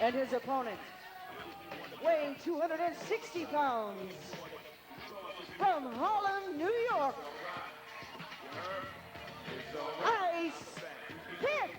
And his opponent, weighing 260 pounds, from Harlem, New York, Ice Pick.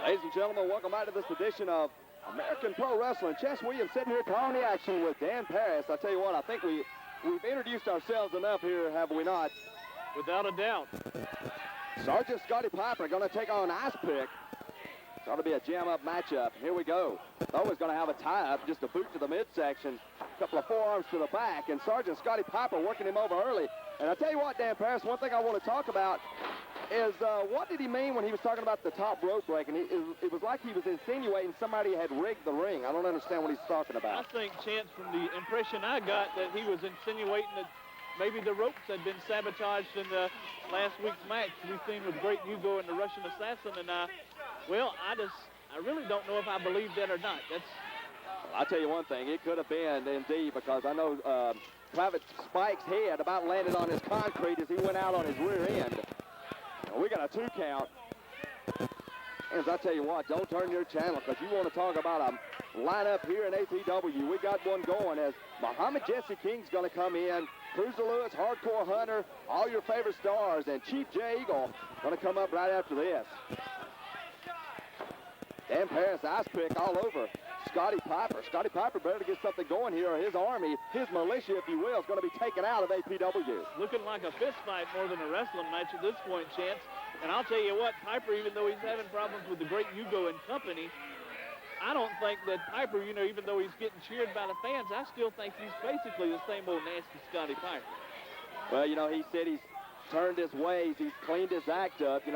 Ladies and gentlemen, welcome back to this edition of American Pro Wrestling. Chess Williams sitting here calling the action with Dan Paris. I tell you what, I think we've introduced ourselves enough here, have we not? Without a doubt. Sergeant Scotty Piper going to take on ICEPICK. It's going to be a jam-up matchup. Here we go. Bowen's going to have a tie-up, just a boot to the midsection, a couple of forearms to the back, and Sergeant Scotty Piper working him over early. And I tell you what, Dan Paris, one thing I want to talk about is what did he mean when he was talking about the top rope break? And it was like he was insinuating somebody had rigged the ring. I don't understand what he's talking about. I think, Chance, from the impression I got, that he was insinuating that maybe the ropes had been sabotaged in the last week's match we've seen with Great Hugo and the Russian Assassin. And, well, I really don't know if I believe that or not. I'll tell you one thing. It could have been, indeed, because I know Private Spike's head about landed on his concrete as he went out on his rear end. We got a 2 count. As I tell you what, don't turn your channel because you want to talk about a lineup here in APW. We got one going as Muhammad Jesse King's going to come in. Cruiser Lewis, Hardcore Hunter, all your favorite stars, and Chief J Eagle going to come up right after this. Dan Paris, ICEPICK all over Scotty Piper. Scotty Piper better get something going here, or his army, his militia, if you will, is going to be taken out of APW. Looking like a fist fight more than a wrestling match at this point, Chance. And I'll tell you what, Piper, even though he's having problems with the Great Hugo and company, I don't think that Piper, even though he's getting cheered by the fans, I still think he's basically the same old nasty Scotty Piper. Well, he said he's turned his ways. He's cleaned his act up. He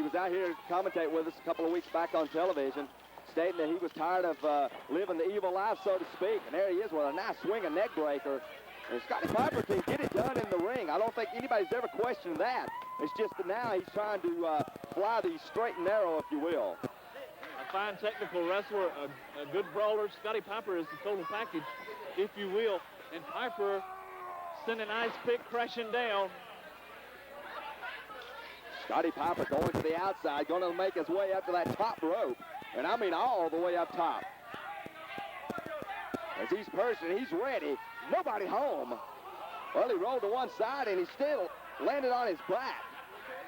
was out here to commentate with us a couple of weeks back on television, stating that he was tired of living the evil life, so to speak. And there he is with a nice swing and neck breaker. And Scotty Piper can get it done in the ring. I don't think anybody's ever questioned that. It's just that now he's trying to fly the straight and narrow, if you will. A fine technical wrestler, a good brawler. Scotty Piper is the total package, if you will. And Piper sending ICEPICK crashing down. Scotty Piper going to the outside, going to make his way up to that top rope. And I mean all the way up top. As he's pushing, he's ready. Nobody home. Well, he rolled to one side, and he still landed on his back.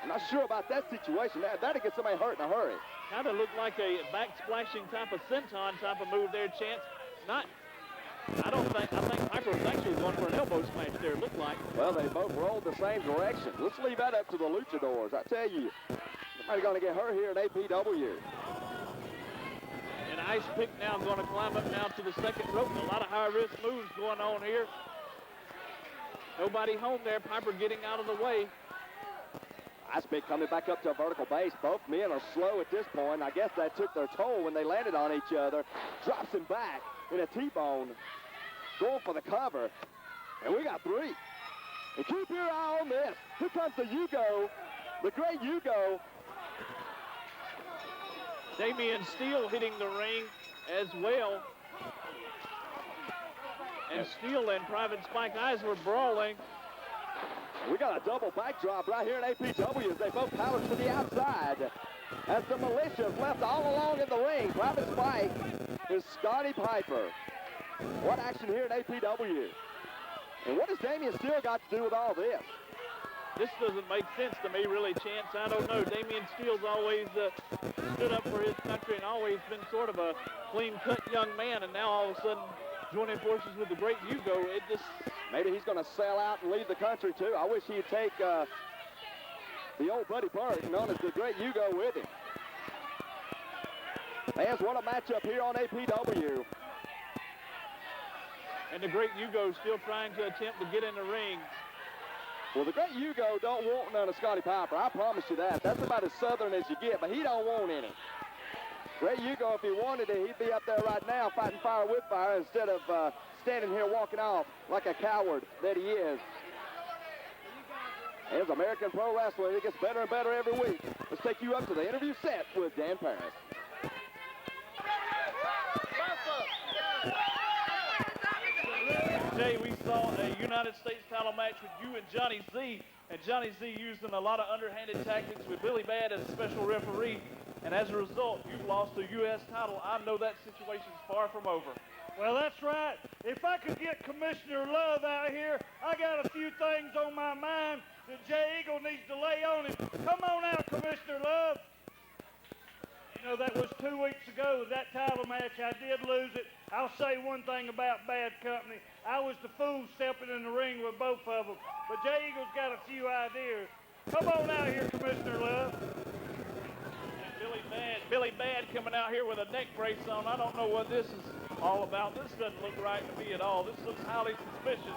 I'm not sure about that situation. That'll get somebody hurt in a hurry. Kind of looked like a backsplashing type of senton type of move there, Chance. I think Piper was actually going for an elbow smash there, it looked like. Well, they both rolled the same direction. Let's leave that up to the luchadors. I tell you, somebody's going to get hurt here in APW. And ICEPICK now going to climb up now to the second rope. A lot of high-risk moves going on here. Nobody home there. Piper getting out of the way. ICEPICK coming back up to a vertical base. Both men are slow at this point. I guess that took their toll when they landed on each other. Drops him back in a T-bone. Going for the cover. And we got 3. And keep your eye on this. Here comes the Hugo, the Great Hugo. Damian Steele hitting the ring as well. And Steele and Private Spike Eyes were brawling. We got a double backdrop right here in APW as they both power to the outside. As the militia is left all along in the ring, Private Spike is Scotty Piper. What action here in APW? And what does Damian Steele got to do with all this? This doesn't make sense to me, really, Chance. I don't know. Damian Steele's always stood up for his country and always been sort of a clean-cut young man, and now all of a sudden joining forces with the Great Hugo. It just... Maybe he's going to sell out and leave the country, too. I wish he'd take the old Buddy Burke, known as the Great Hugo, with him. Fans, what a matchup here on APW. And the Great Hugo still trying to attempt to get in the ring. Well, the Great Hugo don't want none of Scotty Piper. I promise you that. That's about as southern as you get, but he don't want any. Great Hugo, if he wanted it, he'd be up there right now fighting fire with fire instead of standing here walking off like a coward that he is. As American Pro Wrestling, it gets better and better every week. Let's take you up to the interview set with pass. Jay, we saw a United States title match with you and Johnny Z, and Johnny Z using a lot of underhanded tactics with Billy Bad as a special referee, and as a result, you've lost the U.S. title. I know that situation's far from over. Well, that's right. If I could get Commissioner Love out here, I got a few things on my mind that Jay Eagle needs to lay on him. Come on out, Commissioner Love. You know, that was 2 weeks ago, that title match. I did lose it. I'll say one thing about bad company. I was the fool stepping in the ring with both of them. But Jay Eagle's got a few ideas. Come on out here, Commissioner Love. And Billy Bad coming out here with a neck brace on. I don't know what this is all about. This doesn't look right to me at all. This looks highly suspicious.